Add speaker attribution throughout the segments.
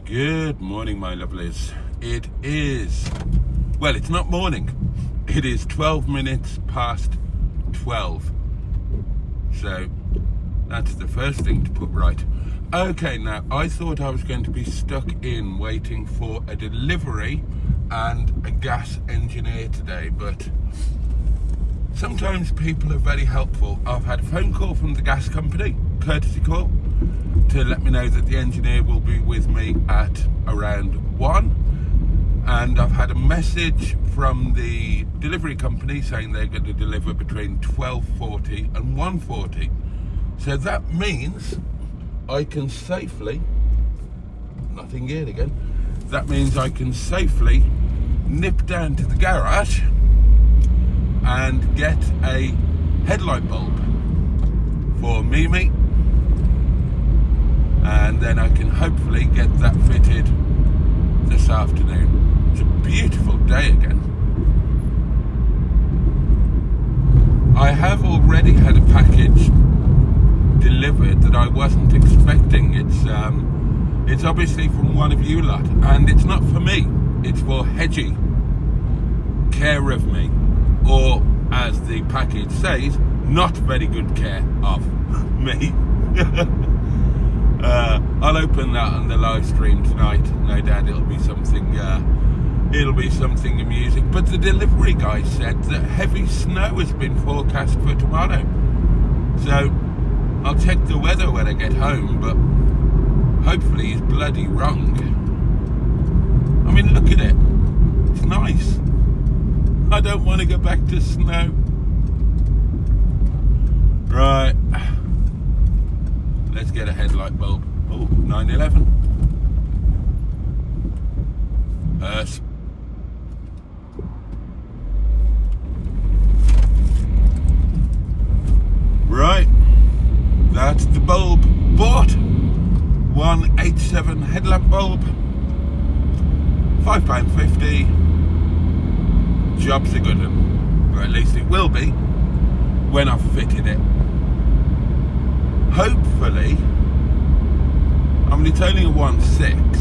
Speaker 1: Good morning, my lovelies. It is, well, it's not morning. It is 12 minutes past 12. So that's the first thing to put right. Okay, now I thought I was going to be stuck in waiting for a delivery and a gas engineer today, but sometimes people are very helpful. I've had a phone call from the gas company, courtesy call, to let me know that the engineer will be with me at around 1. And I've had a message from the delivery company saying they're going to deliver between 12:40 and 1:40. So that means I can safely, nothing here again, that means I can safely nip down to the garage and get a headlight bulb for Mimi, and then I can hopefully get that fitted this afternoon. It's a beautiful day again. I have already had a package delivered that I wasn't expecting. It's obviously from one of you lot, and it's not for me, it's for Hedgie, care of me, or as the package says, not very good care of me. I'll open that on the live stream tonight. No doubt it'll be something amusing. But the delivery guy said that heavy snow has been forecast for tomorrow. So I'll check the weather when I get home, but hopefully he's bloody wrong. I mean, look at it. It's nice. I don't want to go back to snow. Right. Let's get a headlight bulb. Oh, 911. Right. That's the bulb bought. 187 headlamp bulb. £5.50. Job's a good one. Or at least it will be when I've fitted it. Hopefully, I mean, it's only a 1.6,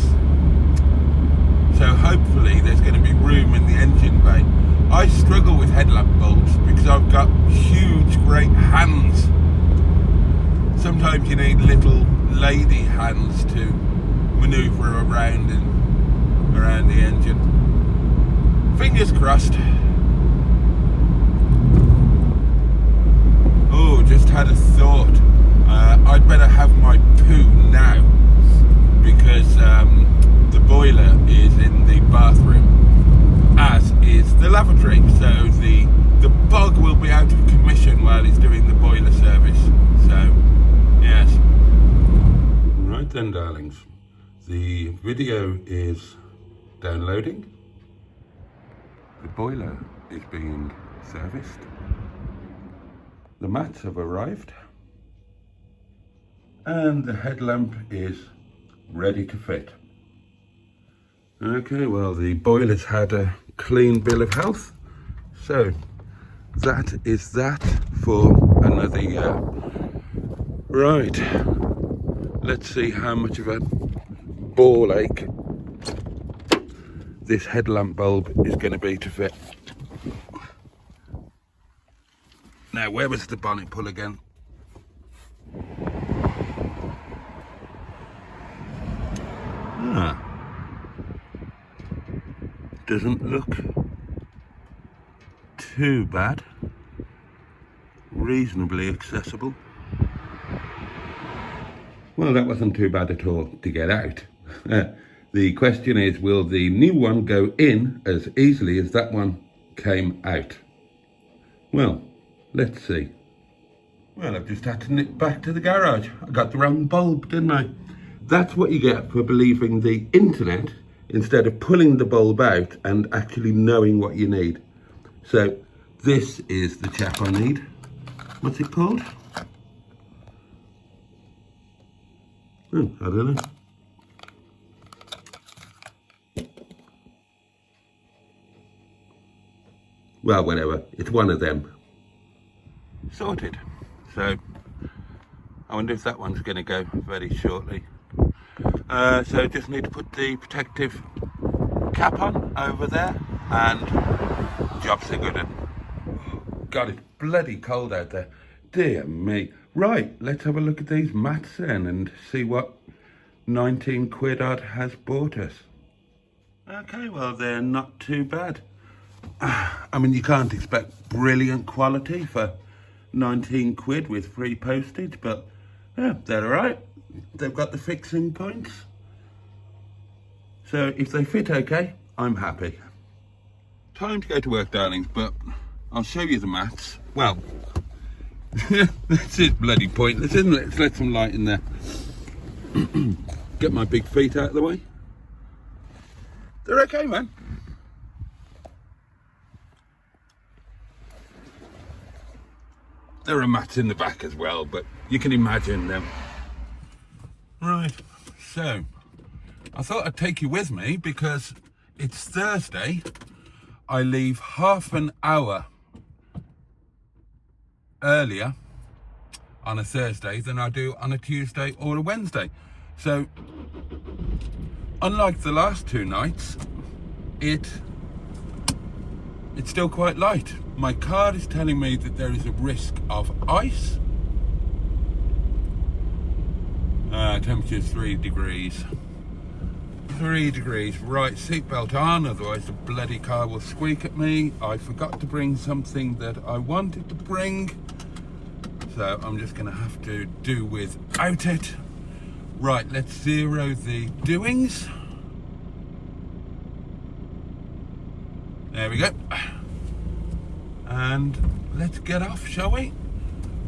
Speaker 1: so hopefully there's going to be room in the engine bay. I struggle with headlamp bulbs because I've got huge, great hands. Sometimes you need little lady hands to manoeuvre around the engine. Fingers crossed. Oh, just had a thought. I'd better have my poo now because the boiler is in the bathroom, as is the lavatory. So the bog will be out of commission while he's doing the boiler service. So, yes. Right then, darlings. The video is downloading. The boiler is being serviced. The mats have arrived. And the headlamp is ready to fit. Okay, well, the boiler's had a clean bill of health. So that is that for another year. Right, let's see how much of a ball ache this headlamp bulb is going to be to fit. Now, where was the bonnet pull again? Doesn't look too bad. Reasonably accessible. Well, that wasn't too bad at all to get out. The question is, will the new one go in as easily as that one came out? Well, let's see. Well, I've just had to nip back to the garage. I got the wrong bulb, didn't I? That's what you get for believing the internet instead of pulling the bulb out and actually knowing what you need. So this is the chap I need. What's it called? Oh, I don't know. Well, whatever, it's one of them. Sorted. So I wonder if that one's going to go very shortly. So just need to put the protective cap on over there, and job's a good one. God, it's bloody cold out there. Dear me. Right, let's have a look at these mats then and see what 19 quid odd has bought us. Okay, well, they're not too bad. I mean, you can't expect brilliant quality for 19 quid with free postage, but yeah, they're all right. They've got the fixing points. So if they fit okay, I'm happy. Time to go to work, darlings, but I'll show you the mats. Well, this is bloody pointless, isn't it? Let's let some light in there. Get my big feet out of the way. They're okay, man. There are mats in the back as well, but you can imagine them. Right, so I thought I'd take you with me because it's Thursday. I leave half an hour earlier on a Thursday than I do on a Tuesday or a Wednesday. So, unlike the last two nights, it's still quite light. My card is telling me that there is a risk of ice. Temperature is 3 degrees. 3 degrees. Right, seatbelt on, otherwise the bloody car will squeak at me. I forgot to bring something that I wanted to bring, so I'm just going to have to do without it. Right, let's zero the doings. There we go. And let's get off, shall we?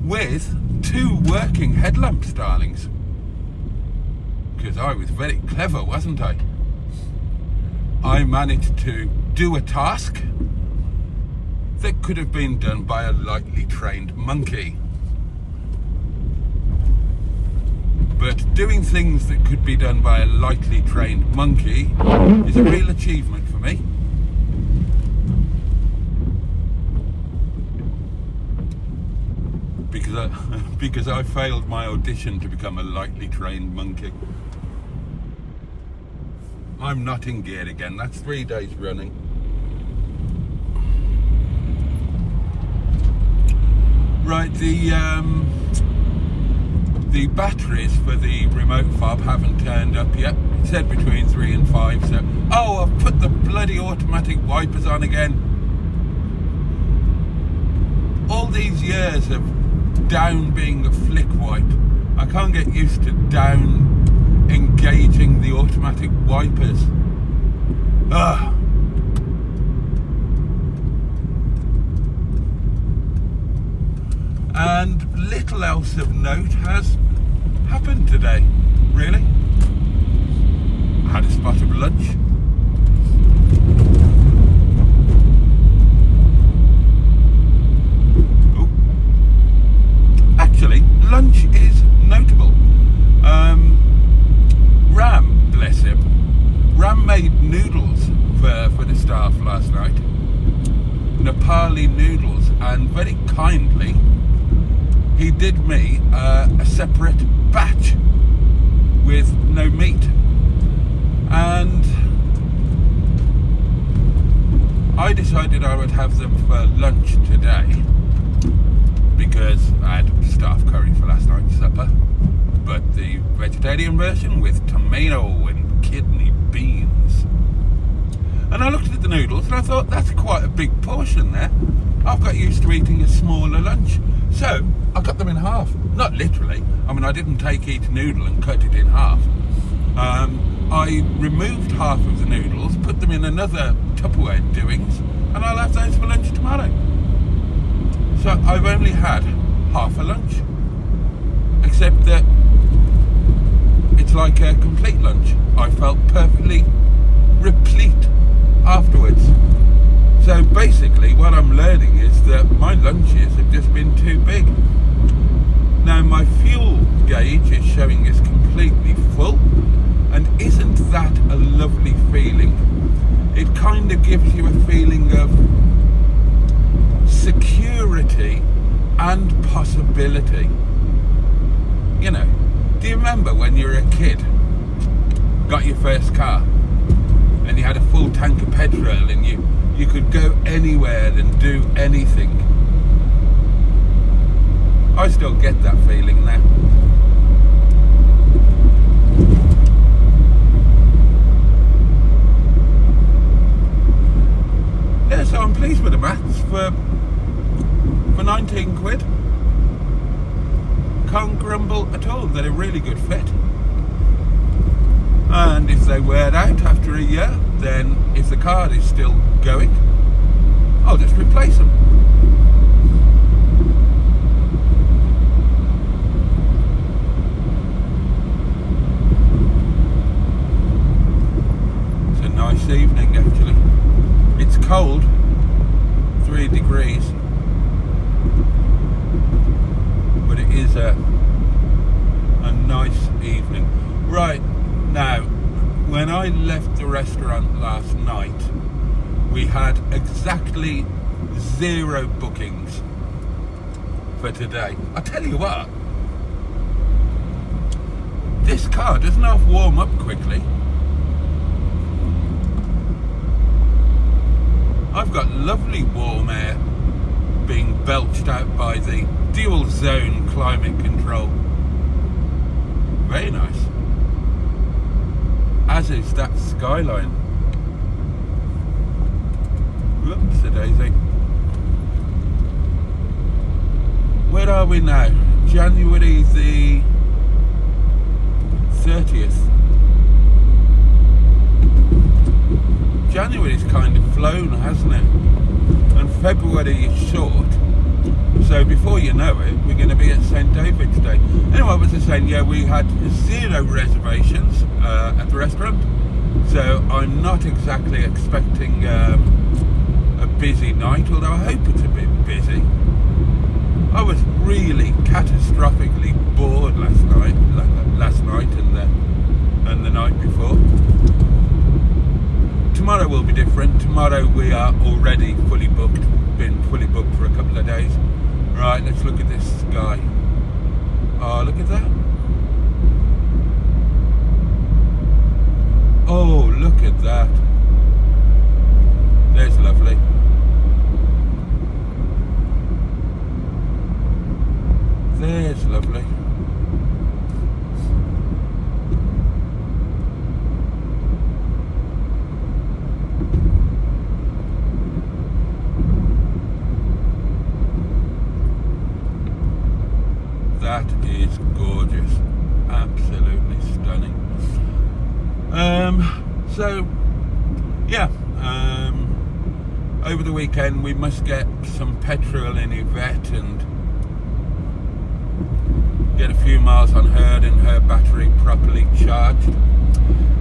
Speaker 1: With 2 working headlamps, darlings. Because I was very clever, wasn't I? I managed to do a task that could have been done by a lightly trained monkey. But doing things that could be done by a lightly trained monkey is a real achievement for me. Because I failed my audition to become a lightly trained monkey. I'm not in gear again. That's 3 days running. Right, the batteries for the remote fob haven't turned up yet. It said between 3 and 5, so... Oh, I've put the bloody automatic wipers on again. All these years of down being a flick wipe, I can't get used to down engaging the automatic wipers. Ugh. And little else of note has happened today, really. I had a spot of lunch. Oh. Actually, lunch is notable. Ram, bless him. Ram made noodles for the staff last night. Nepali noodles, and very kindly he did me a separate batch with no meat, and I decided I would have them for lunch today because I had staff curry for last night's supper, but the vegetarian version with tomato and kidney beans. And I looked at the noodles and I thought, that's quite a big portion there. I've got used to eating a smaller lunch. So I cut them in half. Not literally. I mean, I didn't take each noodle and cut it in half. I removed half of the noodles, put them in another Tupperware doings, and I'll have those for lunch tomorrow. So I've only had half a lunch. Except that it's like a complete lunch. I felt perfectly replete afterwards. So basically what I'm learning is that my lunches have just been too big. Now my fuel gauge is showing it's completely full, and isn't that a lovely feeling? It kind of gives you a feeling of security and possibility. You know, do you remember when you were a kid got your first car and you had a full tank of petrol and you could go anywhere and do anything. I still get that feeling now. Yeah, so I'm pleased with the mats for 19 quid. Can't grumble at all. They're a really good fit. And if they wear out after a year, then if the car is still going, I'll just replace them. It's a nice evening actually. It's cold, 3 degrees, but it is a nice evening. Right, now, when I left the restaurant last night, we had exactly 0 bookings for today. I tell you what, this car doesn't half warm up quickly. I've got lovely warm air being belched out by the dual zone climate control. Very nice. As is that skyline. Whoops, a daisy. Where are we now? January the 30th. January's kind of flown, hasn't it? And February is short. So before you know it, we're going to be at St. David's Day. Anyway, I was just saying, yeah, we had 0 reservations at the restaurant. So I'm not exactly expecting a busy night, although I hope it's a bit busy. I was really catastrophically bored last night and the night before. Tomorrow will be different. Tomorrow we are already fully booked, been fully booked for a couple of days. Right, let's look at this sky. Oh, look at that. Oh, look at that. There's lovely. There's lovely. That is gorgeous. Absolutely stunning. So, yeah. Over the weekend we must get some petrol in Yvette and get a few miles on her and her battery properly charged.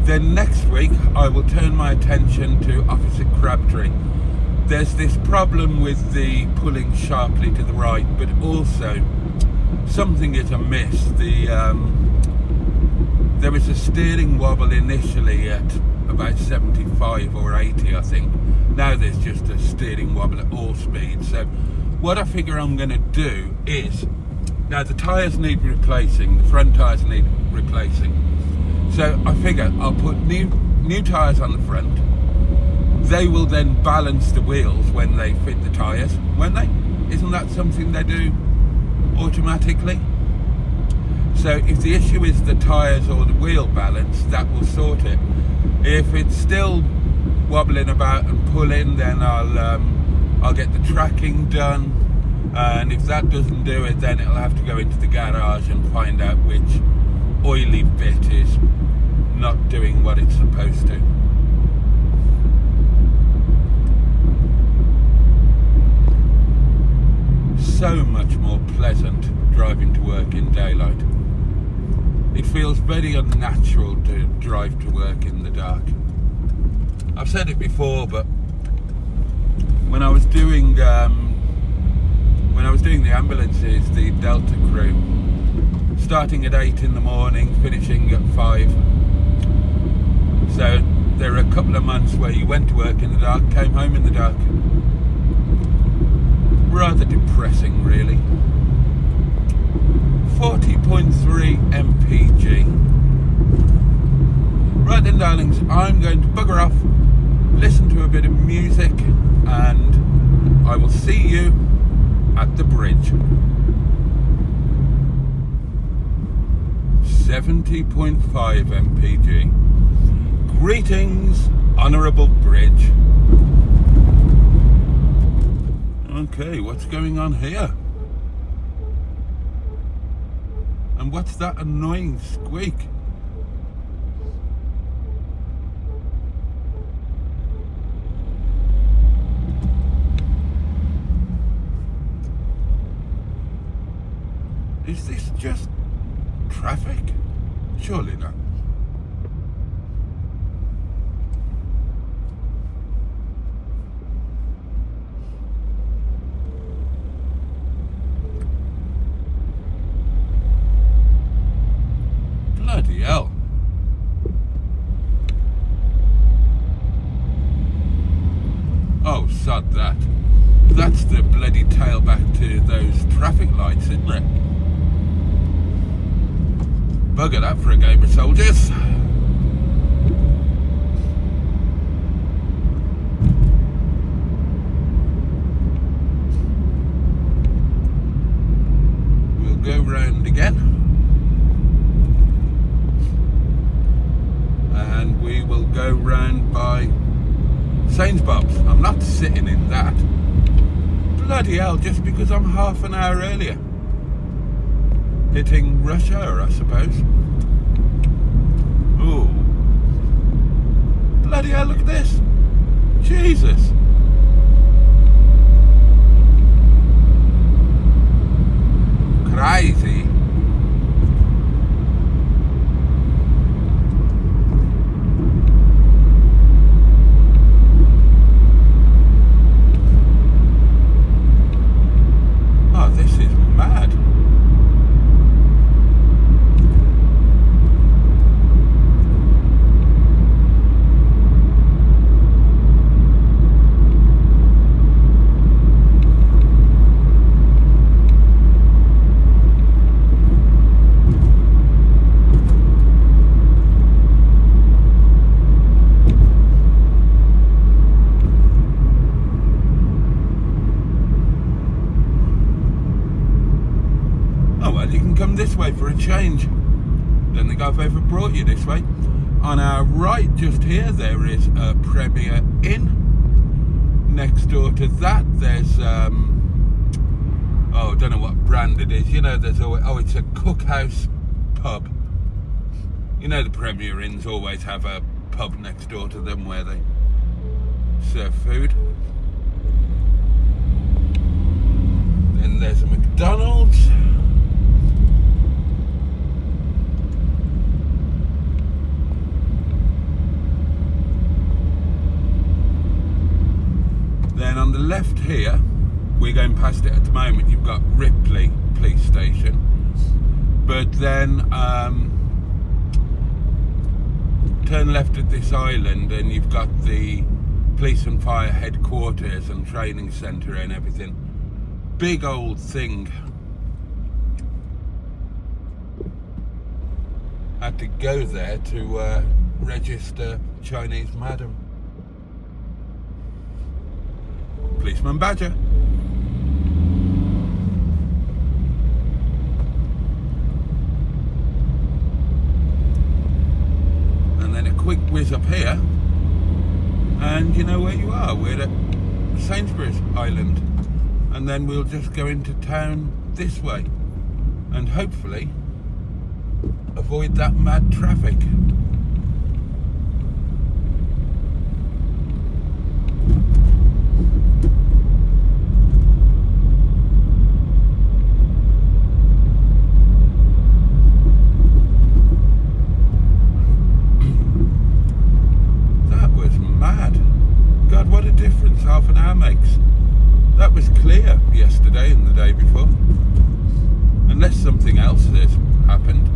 Speaker 1: Then next week I will turn my attention to Opposite Crabtree. There's this problem with the pulling sharply to the right, but also something is amiss. There was a steering wobble initially at about 75 or 80, I think. Now there's just a steering wobble at all speeds. So what I figure I'm going to do is, now the tyres need replacing, the front tyres need replacing. So I figure I'll put new tyres on the front. They will then balance the wheels when they fit the tyres, won't they? Isn't that something they do automatically? So if the issue is the tyres or the wheel balance, that will sort it. If it's still wobbling about and pulling, then I'll get the tracking done, and if that doesn't do it, then it'll have to go into the garage and find out which oily bit is not doing what it's supposed to. So much more pleasant driving to work in daylight. It feels very unnatural to drive to work in the dark. I've said it before, but when I was doing the ambulances, the Delta crew, starting at 8 in the morning, finishing at 5. So there were a couple of months where you went to work in the dark, came home in the dark. Rather depressing, really. 40.3 mpg. Right, and darlings, I'm going to bugger off, listen to a bit of music, and I will see you at the bridge. 70.5 mpg. Greetings, Honourable Bridge. Okay, what's going on here? And what's that annoying squeak? Is this just traffic? Surely not. Bloody hell. Oh, sod that. That's the bloody tailback to those traffic lights, isn't it? Bugger that for a game of soldiers. We'll go round again. And we will go round by Sainsbury's. I'm not sitting in that. Bloody hell, just because I'm half an hour earlier. Hitting rush hour, I suppose. Ooh. Bloody hell, look at this. Jesus. Crazy. Oh, this is mad. This way for a change. Don't think I've ever brought you this way. On our right, just here, there is a Premier Inn. Next door to that, there's I don't know what brand it is. You know, there's always, it's a cookhouse pub. You know, the Premier Inns always have a pub next door to them where they serve food. Then there's a McDonald's. Then on the left here, we're going past it at the moment, you've got Ripley Police Station. But then turn left at this island and you've got the Police and Fire Headquarters and Training Centre and everything. Big old thing. Had to go there to register Chinese Madam. Policeman Badger. And then a quick whiz up here, and you know where you are. We're at Sainsbury's Island, and then we'll just go into town this way, and hopefully avoid that mad traffic. Half an hour makes. That was clear yesterday and the day before, unless something else has happened.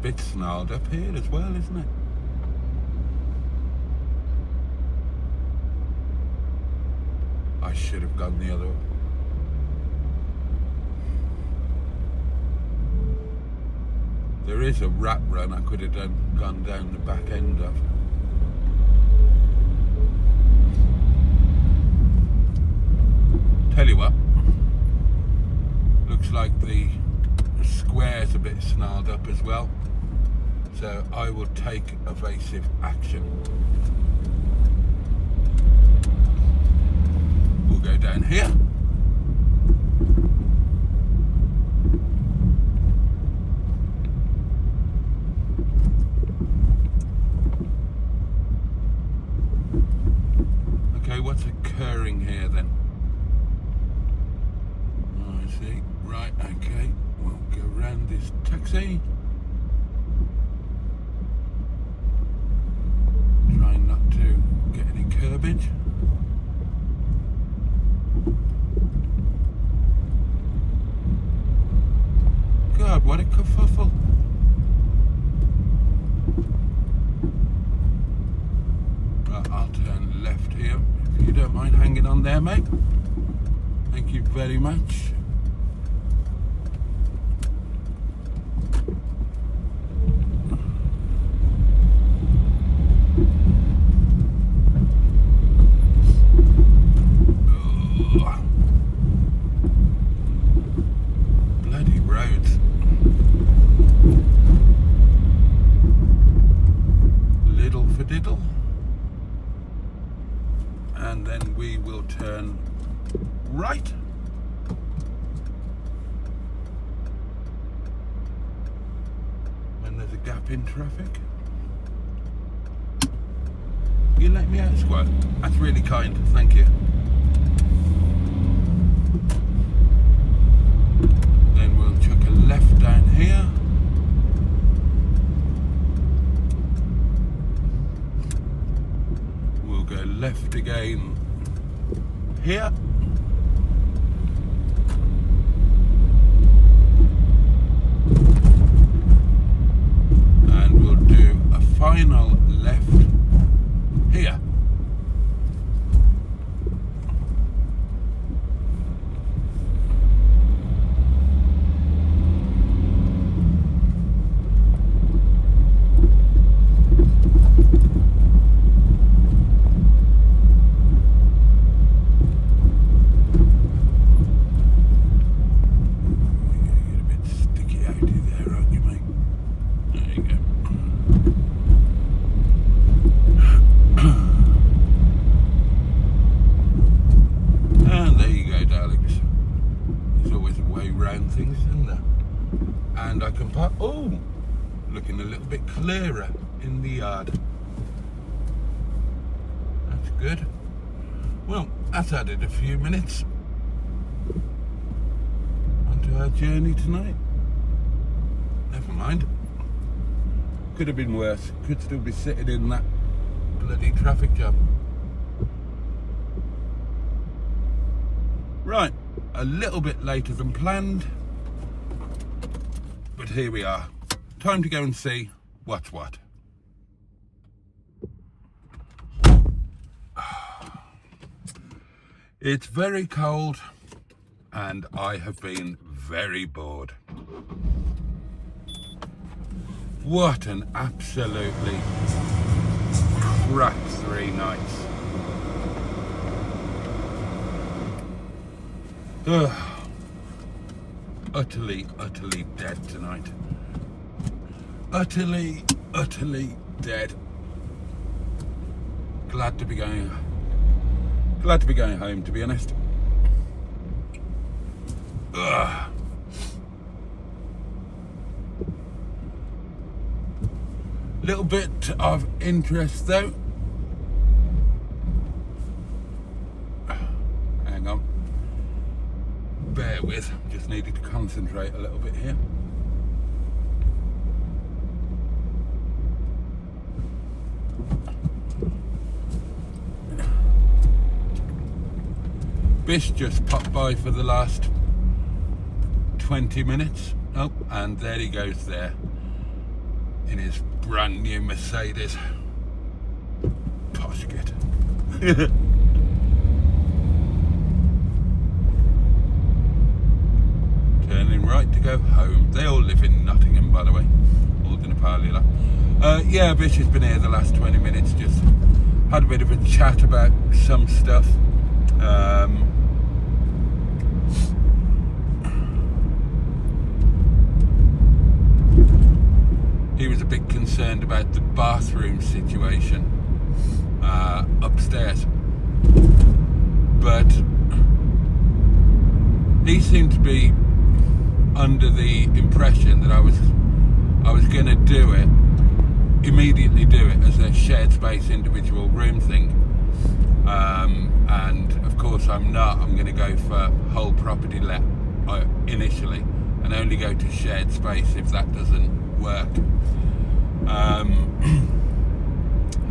Speaker 1: bit snarled up here as well, isn't it? I should have gone the other way. There is a rat run I could have gone down the back end of. Tell you what, looks like the square's a bit snarled up as well, so I will take evasive action. We'll go down here. Okay, what's occurring here then? Oh, I see. Right, okay. We'll go round this taxi. Try not to get any curbage. God, what a kerfuffle. Right, I'll turn left here. If you don't mind hanging on there, mate. Thank you very much. Bloody roads. Little for diddle. And then we will turn right. When there's a gap in traffic. You let me out, Squire. That's really kind, thank you. Then we'll chuck a left down here. We'll go left again here. And we'll do a final left here. And I can park, oh, looking a little bit clearer in the yard. That's good. Well, that's added a few minutes onto our journey tonight. Never mind. Could have been worse. Could still be sitting in that bloody traffic jam. Right, a little bit later than planned. But here we are. Time to go and see what's what. It's very cold and I have been very bored. What an absolutely crap 3 nights. Utterly dead tonight. Utterly dead. Glad to be going home, to be honest. Little bit of interest though. Hang on. Bear with, just needed to concentrate a little bit here. Bish just popped by for the last 20 minutes. Oh, and there he goes there. in his brand new Mercedes. Posh kid. Turning right to go home. They all live in Nottingham, by the way. All in a parley. Yeah, Bish has been here the last 20 minutes. Just had a bit of a chat about some stuff. He was a bit concerned about the bathroom situation upstairs, but he seemed to be under the impression that I was going to immediately do it as a shared space individual room thing, and of course I'm not. I'm going to go for whole property let initially and only go to shared space if that doesn't work,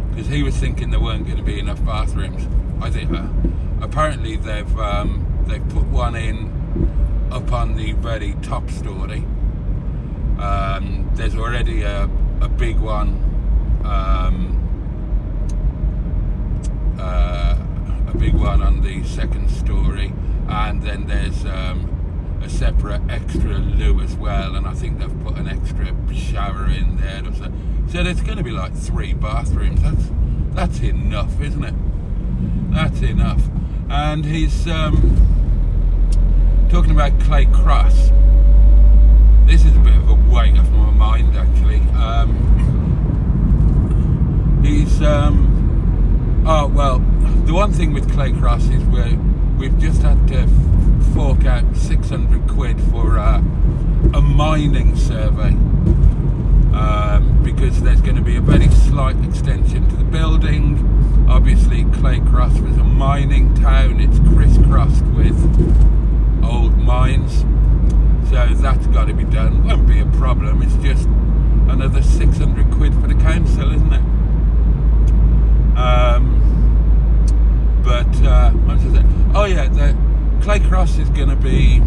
Speaker 1: because he was thinking there weren't going to be enough bathrooms. I think apparently they've put one in up on the very top story. There's already a big one, on the second story, and then there's a separate extra loo as well, and I think they've put an extra shower in there or so. So there's going to be like 3 bathrooms. That's enough, isn't it? That's enough. And he's talking about Clay Cross. This is a bit of a weight off my mind, actually. The one thing with Clay Cross is we've just had to fork out 600 quid for a mining survey, because there's going to be a very slight extension to the building. Obviously, Clay Cross was a mining town. It's crisscrossed with old mines, so that's got to be done. Won't be a problem. It's just another 600 quid for the council, isn't it? What was it? Oh yeah, the Clay Cross is going to be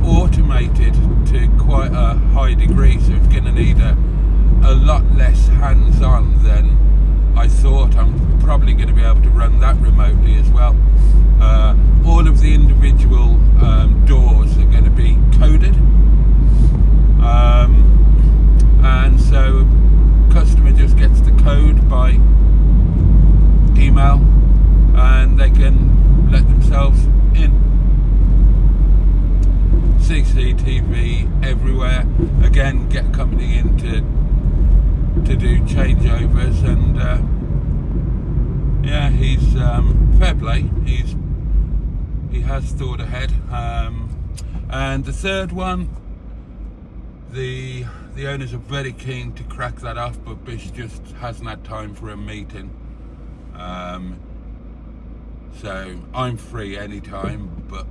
Speaker 1: automated to quite a high degree, so it's going to need a lot less hands-on than I thought. I'm probably going to be able to run that remotely as well. All of the individual doors are going to be coded, and so customer just gets the code by email and they can let themselves in. CCTV everywhere. Again, get a company in to do changeovers, and yeah, he's fair play. He has thought ahead. And the third one, the owners are very keen to crack that off, but Bish just hasn't had time for a meeting. So I'm free anytime, but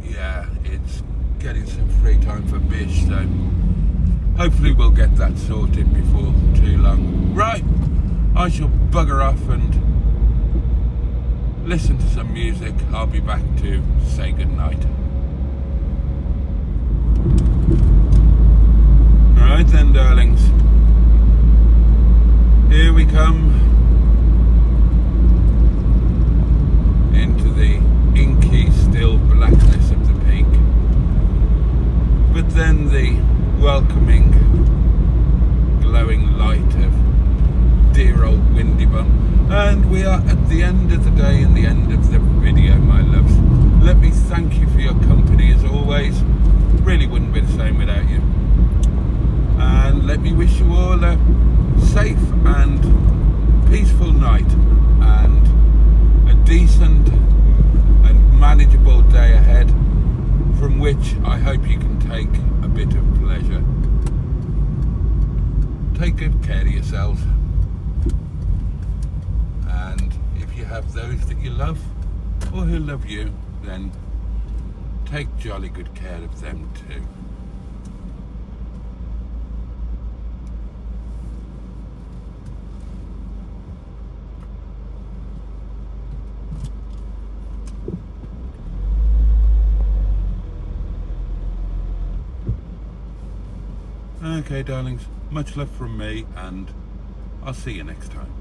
Speaker 1: yeah, it's getting some free time for Bish, so hopefully we'll get that sorted before too long. Right, I shall bugger off and listen to some music. I'll be back to say goodnight. Right then, darlings, here we come into the inky still blackness of the peak, but then the welcoming glowing light of dear old Windy Bum, and we are at the end of the day and the end of the video, my loves. Let me thank you for your company as always. Really wouldn't be the same without you. And let me wish you all a safe and peaceful night, and a decent and manageable day ahead, from which I hope you can take a bit of pleasure. Take good care of yourselves, and if you have those that you love or who love you, then take jolly good care of them too. Okay, darlings, much love from me, and I'll see you next time.